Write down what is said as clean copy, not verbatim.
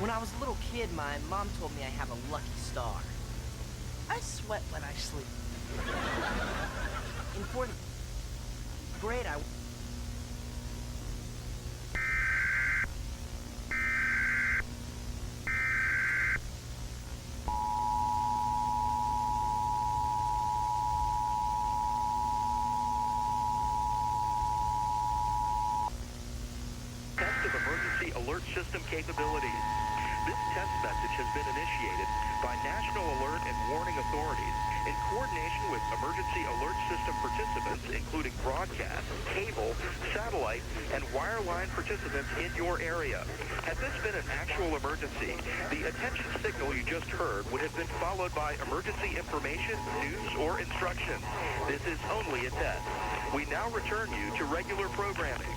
When I was a little kid, my mom told me I have a lucky star. I sweat when I sleep. In fourth grade, I... Test of emergency alert system capabilities. This test message has been initiated by National Alert and Warning Authorities in coordination with emergency alert system participants, including broadcast, cable, satellite, and wireline participants in your area. Had this been an actual emergency, the attention signal you just heard would have been followed by emergency information, news, or instructions. This is only a test. We now return you to regular programming.